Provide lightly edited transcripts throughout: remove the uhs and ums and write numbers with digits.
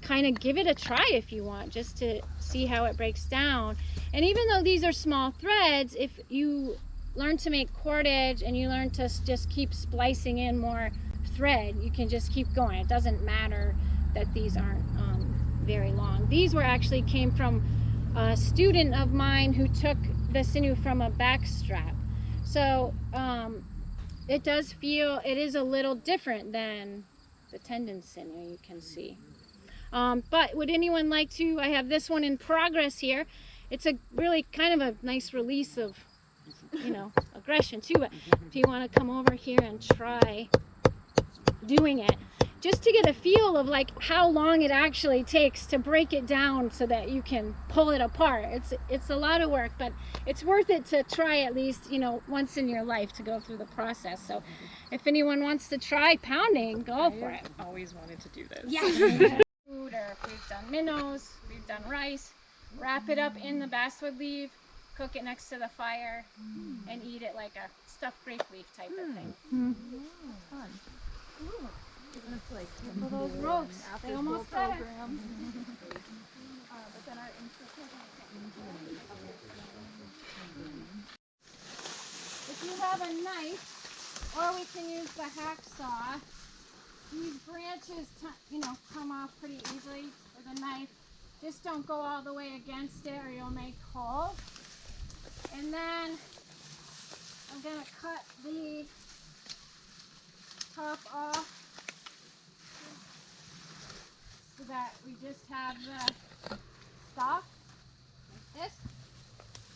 kind of give it a try if you want, just to see how it breaks down. And even though these are small threads, if you learn to make cordage and you learn to just keep splicing in more thread, you can just keep going. It doesn't matter that these aren't very long. These were actually came from a student of mine who took the sinew from a back strap. So it does feel, it is a little different than the tendon sinew, you can see. But would anyone like to, I have this one in progress here. It's a really kind of a nice release of, you know, aggression too. But if you want to come over here and try doing it, just to get a feel of like how long it actually takes to break it down so that you can pull it apart. It's a lot of work, but it's worth it to try at least, you know, once in your life to go through the process. So if anyone wants to try pounding, go for it. I've always wanted to do this. Yeah. Food, or if we've done minnows, we've done rice, wrap it up in the basswood leaf, cook it next to the fire, and eat it like a stuffed grape leaf type of thing. Fun. Ooh. It's like For those ropes, they almost got it. but then our If you have a knife, or we can use the hacksaw, these branches, you know, come off pretty easily with a knife. Just don't go all the way against it or you'll make holes. And then I'm going to cut the top off so that we just have the stalk like this.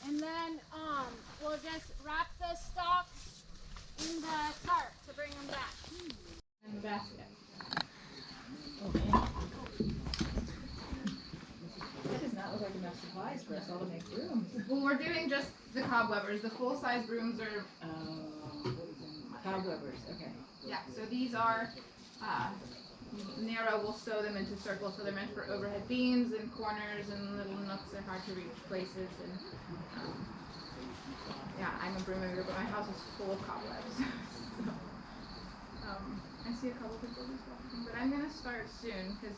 And then we'll just wrap the stalks in the tarp to bring them back. In the basket. Okay. That does not look like enough supplies for us all to make brooms. Well, we're doing just the cobwebbers. The full-size brooms are Cobwebbers, okay. yeah. So these are narrow. We'll sew them into circles, so they're meant for overhead beams and corners and little nooks. They're hard to reach places. And yeah, I'm a broom maker, but my house is full of cobwebs. So, I see a couple people just walking, but I'm gonna start soon because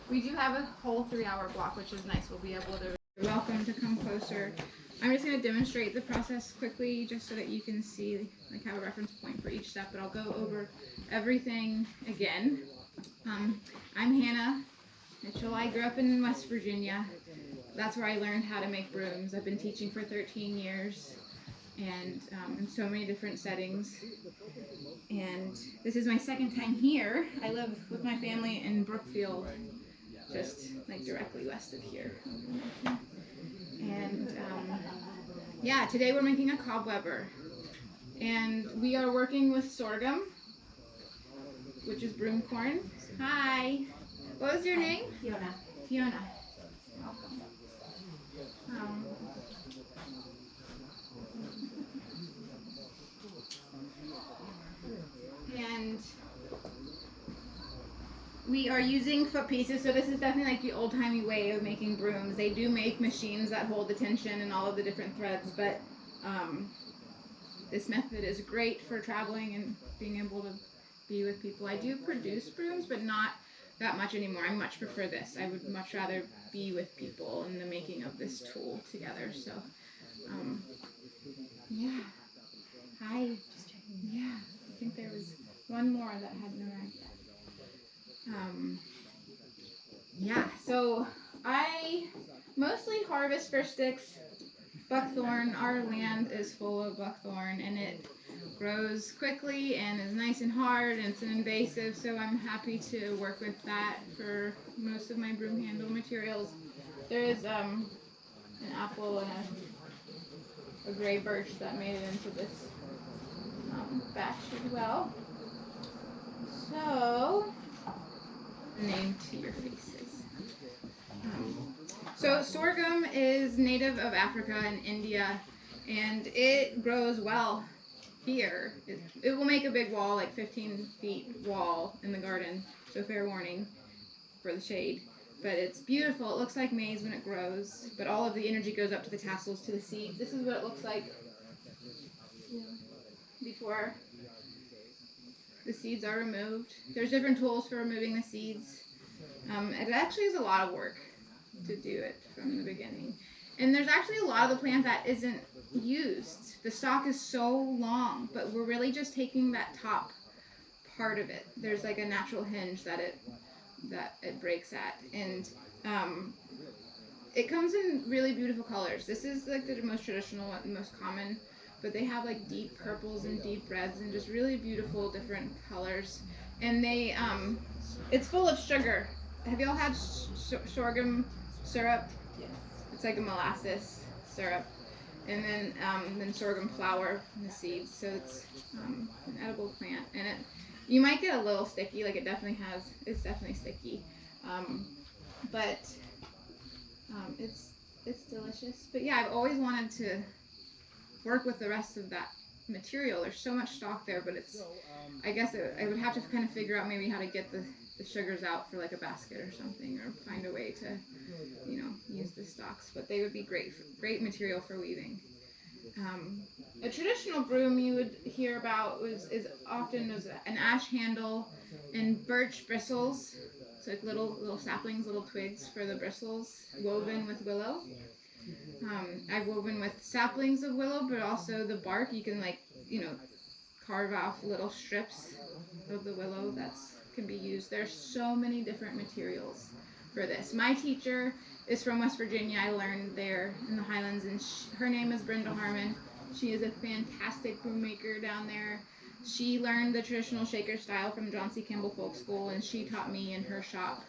we do have a whole 3-hour block, which is nice. We'll be able to. You're welcome to come closer. I'm just going to demonstrate the process quickly just so that you can see, like, have a reference point for each step, but I'll go over everything again. I'm Hannah Mitchell. I grew up in West Virginia. That's where I learned how to make brooms. I've been teaching for 13 years and in so many different settings. And this is my second time here. I live with my family in Brookfield, just like directly west of here. And yeah, today we're making a cobwebber. And we are working with sorghum, which is broom corn. Hi. What was your name? Fiona. Fiona. Welcome. And we are using foot pieces, so this is definitely like the old-timey way of making brooms. They do make machines that hold the tension and all of the different threads, but this method is great for traveling and being able to be with people. I do produce brooms, but not that much anymore. I much prefer this. I would much rather be with people in the making of this tool together. So, yeah. Hi. Yeah, I think there was one more that hadn't arrived yet. Yeah, so I mostly harvest for sticks, buckthorn. Our land is full of buckthorn and it grows quickly and is nice and hard and it's an invasive, so I'm happy to work with that for most of my broom handle materials. There is an apple and a gray birch that made it into this batch as well. So, name to your faces. So sorghum is native of Africa and India, and it grows well here. It will make a big wall, like 15 feet wall in the garden, so fair warning for the shade. But it's beautiful. It looks like maize when it grows, but all of the energy goes up to the tassels, to the seeds. This is what it looks like before the seeds are removed. There's different tools for removing the seeds. It actually is a lot of work to do it from the beginning. And there's actually a lot of the plant that isn't used. The stalk is so long, but we're really just taking that top part of it. There's like a natural hinge that it breaks at, and it comes in really beautiful colors. This is like the most traditional one, the most common, but they have like deep purples and deep reds and just really beautiful different colors. And they it's full of sugar. Have y'all had sorghum syrup? Yes. It's like a molasses syrup, and then sorghum flour and the seeds. So it's an edible plant, and you might get a little sticky. Like it's definitely sticky, but it's delicious. But yeah, I've always wanted to work with the rest of that material. There's so much stock there, but I guess I would have to kind of figure out maybe how to get the sugars out for like a basket or something, or find a way to, use the stalks. But they would be great material for weaving. A traditional broom you would hear about is often an ash handle and birch bristles. It's like little saplings, little twigs for the bristles, woven with willow. I've woven with saplings of willow, but also the bark. You can carve off little strips of the willow that can be used. There's so many different materials for this. My teacher is from West Virginia. I learned there in the Highlands, and her name is Brenda Harmon. She is a fantastic broom maker down there. She learned the traditional shaker style from John C. Campbell Folk School, and she taught me in her shop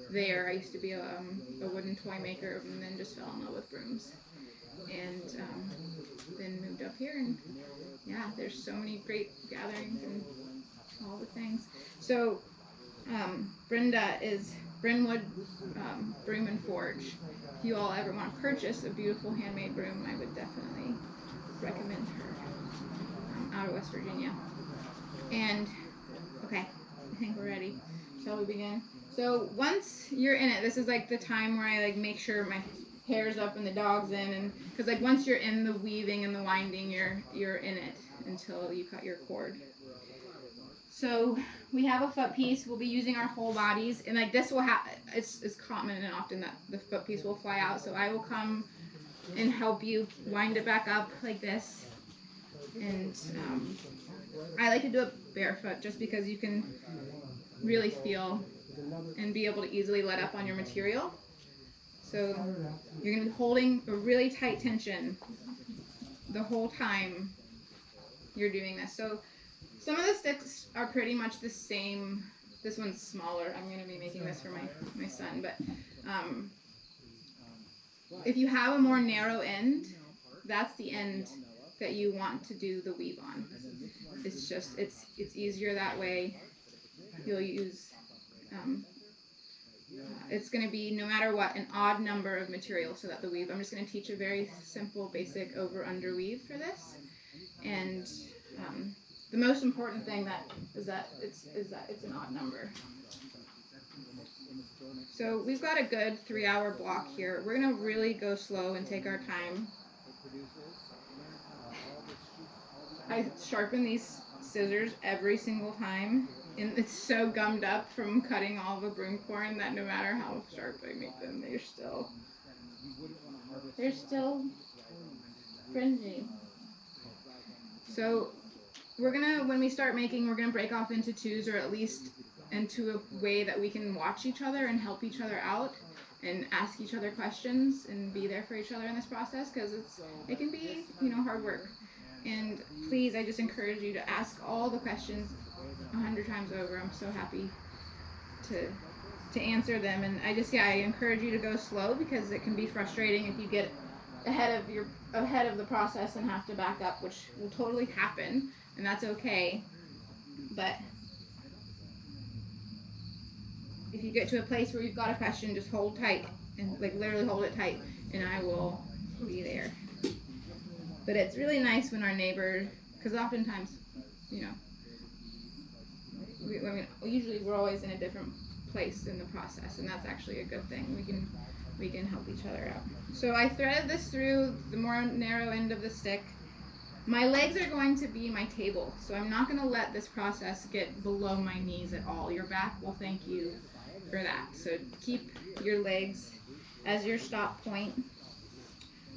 there. I used to be a wooden toy maker, and then just fell in love with brooms, and then moved up here. And yeah, there's so many great gatherings and all the things. So Brenda is Brynwood Broom and Forge. If you all ever want to purchase a beautiful handmade broom, I would definitely recommend her, out of West Virginia. And okay, I think we're ready. Shall we begin? So once you're in it, this is like the time where I make sure my hair's up and the dog's in, and because once you're in the weaving and the winding, you're in it until you cut your cord. So we have a foot piece. We'll be using our whole bodies, and this will happen. It's common and often that the foot piece will fly out. So I will come and help you wind it back up like this. And I like to do it barefoot just because you can really feel and be able to easily let up on your material. So you're going to be holding a really tight tension the whole time you're doing this. So some of the sticks are pretty much the same. This one's smaller. I'm going to be making this for my son. But if you have a more narrow end, that's the end that you want to do the weave on. It's just, it's easier that way. You'll use, it's going to be, no matter what, an odd number of materials so that the weave, I'm just going to teach a very simple, basic over-under weave for this. And the most important thing is that it's an odd number. So we've got a good 3-hour block here. We're going to really go slow and take our time. I sharpen these scissors every single time, and it's so gummed up from cutting all the broom corn that no matter how sharp I make them, they're still fringy. So when we start making, we're gonna break off into twos, or at least into a way that we can watch each other and help each other out and ask each other questions and be there for each other in this process, because it can be hard work. And please, I just encourage you to ask all the questions 100 times over. I'm so happy to answer them. And I encourage you to go slow, because it can be frustrating if you get ahead of the process and have to back up, which will totally happen, and that's okay. But if you get to a place where you've got a question, just hold tight, and literally hold it tight, and I will be there. But it's really nice when our neighbor, because oftentimes, usually we're always in a different place in the process, and that's actually a good thing. We can help each other out. So I threaded this through the more narrow end of the stick. My legs are going to be my table, so I'm not going to let this process get below my knees at all. Your back will thank you for that. So keep your legs as your stop point.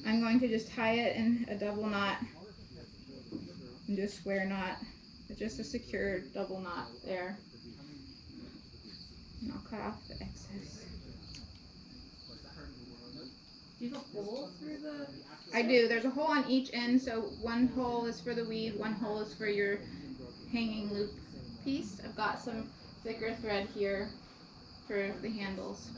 I'm going to just tie it in a double knot and do a square knot, just a secure double knot there. And I'll cut off the excess. Do you have a hole through the... I do. There's a hole on each end, so one hole is for the weave, one hole is for your hanging loop piece. I've got some thicker thread here for the handles.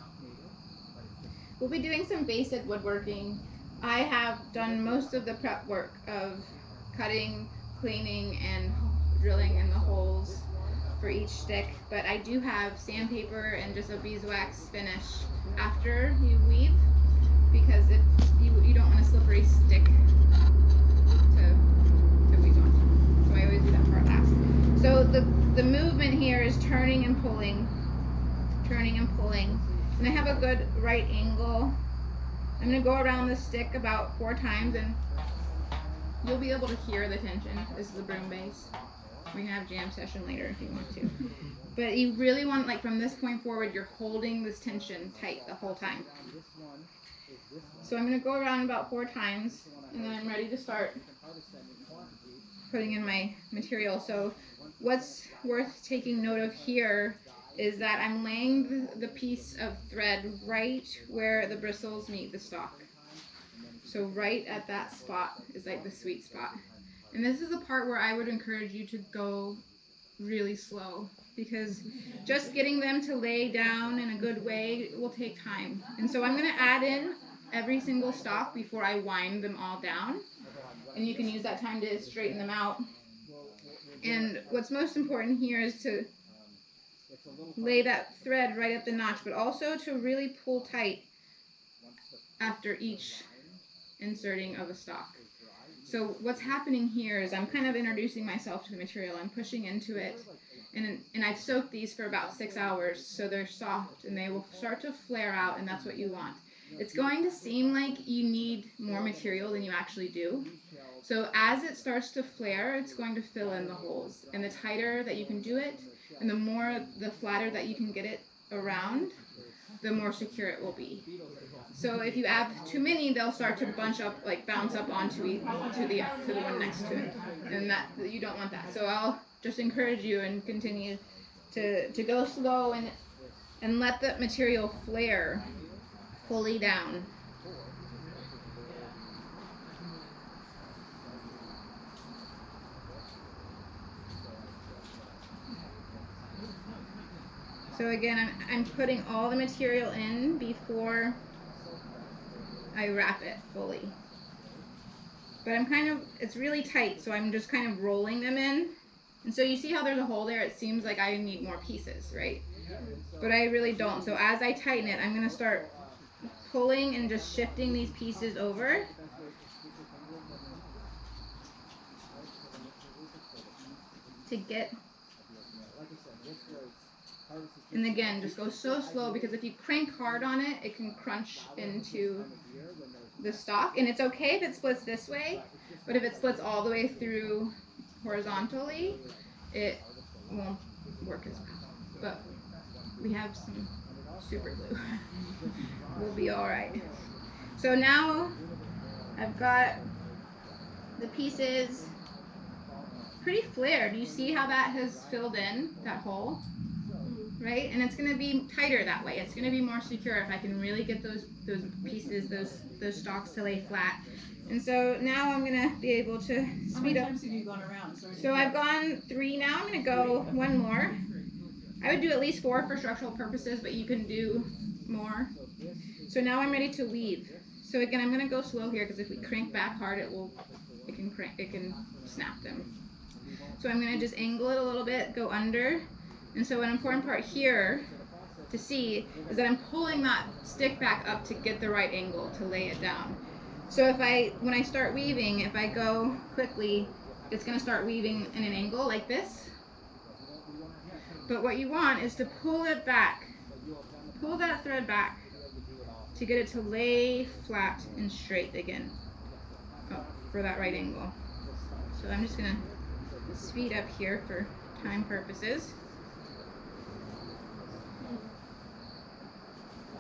We'll be doing some basic woodworking. I have done most of the prep work of cutting, cleaning, and drilling in the holes for each stick, but I do have sandpaper and just a beeswax finish after you weave, because if you don't want a slippery stick to weave on. So I always do that part last. So the movement here is turning and pulling, and I have a good right angle. I'm going to go around the stick about 4 times, and you'll be able to hear the tension. This is the broom base. We can have jam session later if you want to. But you really want, like, from this point forward, you're holding this tension tight the whole time. So I'm going to go around about 4 times, and then I'm ready to start putting in my material. So what's worth taking note of here is that I'm laying the piece of thread right where the bristles meet the stalk. So right at that spot is like the sweet spot. And this is the part where I would encourage you to go really slow, because just getting them to lay down in a good way will take time. And so I'm going to add in every single stalk before I wind them all down. And you can use that time to straighten them out. And what's most important here is to lay that thread right at the notch, but also to really pull tight after each inserting of a stalk. So what's happening here is I'm kind of introducing myself to the material. I'm pushing into it, and I've soaked these for about 6 hours, so they're soft and they will start to flare out, and that's what you want. It's going to seem like you need more material than you actually do. So as it starts to flare, it's going to fill in the holes, and the tighter that you can do it, and the flatter that you can get it around, the more secure it will be. So if you add too many, they'll start to bunch up, like bounce up onto the one next to it, and that you don't want that. So I'll just encourage you and continue to go slow and let the material flare fully down. So again, I'm putting all the material in before I wrap it fully. But it's really tight, so I'm just kind of rolling them in. And so you see how there's a hole there? It seems like I need more pieces, right? But I really don't. So as I tighten it, I'm going to start pulling and just shifting these pieces over. To get... And again, just go so slow, because if you crank hard on it, it can crunch into the stalk. And it's okay if it splits this way, but if it splits all the way through horizontally, it won't work as well. But we have some super glue. We'll be all right. So now I've got the pieces pretty flared. You see how that has filled in that hole? Right? And it's going to be tighter that way. It's going to be more secure if I can really get those pieces, those stalks to lay flat. And so now I'm going to be able to speed up. How many times have you gone around? So I've gone 3 now. I'm going to go 1 more. I would do at least 4 for structural purposes, but you can do more. So now I'm ready to weave. So again, I'm going to go slow here, because if we crank back hard, it can snap them. So I'm going to just angle it a little bit, go under. And so an important part here to see is that I'm pulling that stick back up to get the right angle to lay it down. So when I start weaving, if I go quickly, it's going to start weaving in an angle like this. But what you want is to pull it back, pull that thread back to get it to lay flat and straight again for that right angle. So I'm just going to speed up here for time purposes.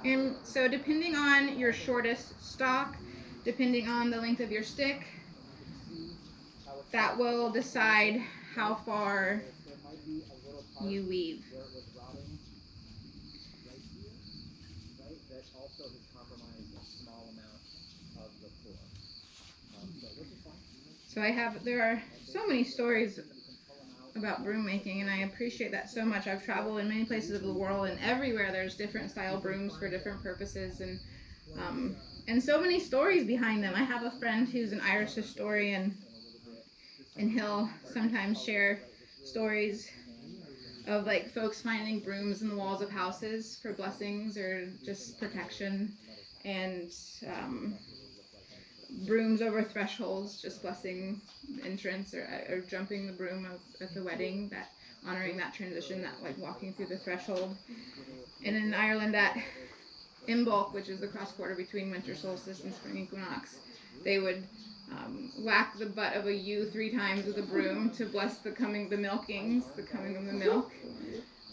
And so depending on your shortest stalk, depending on the length of your stick, that will decide how far you weave. So there are so many stories about broom making, and I appreciate that so much. I've traveled in many places of the world, and everywhere there's different style brooms for different purposes, and so many stories behind them. I have a friend who's an Irish historian, and he'll sometimes share stories of like folks finding brooms in the walls of houses for blessings or just protection, and brooms over thresholds, just blessing entrance, or jumping the broom at the wedding, that honoring that transition, that like walking through the threshold. And in Ireland at Imbolc, which is the cross quarter between winter solstice and spring equinox, they would whack the butt of a ewe 3 times with a broom to bless the milkings, the coming of the milk.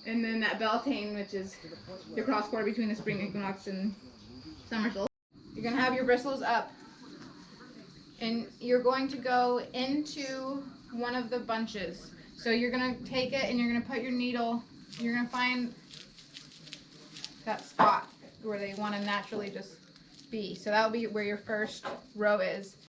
And then at Beltane, which is the cross quarter between the spring equinox and summer solstice, you're gonna have your bristles up, and you're going to go into one of the bunches. So you're gonna take it and you're gonna put your needle, you're gonna find that spot where they want to naturally just be. So that'll be where your first row is.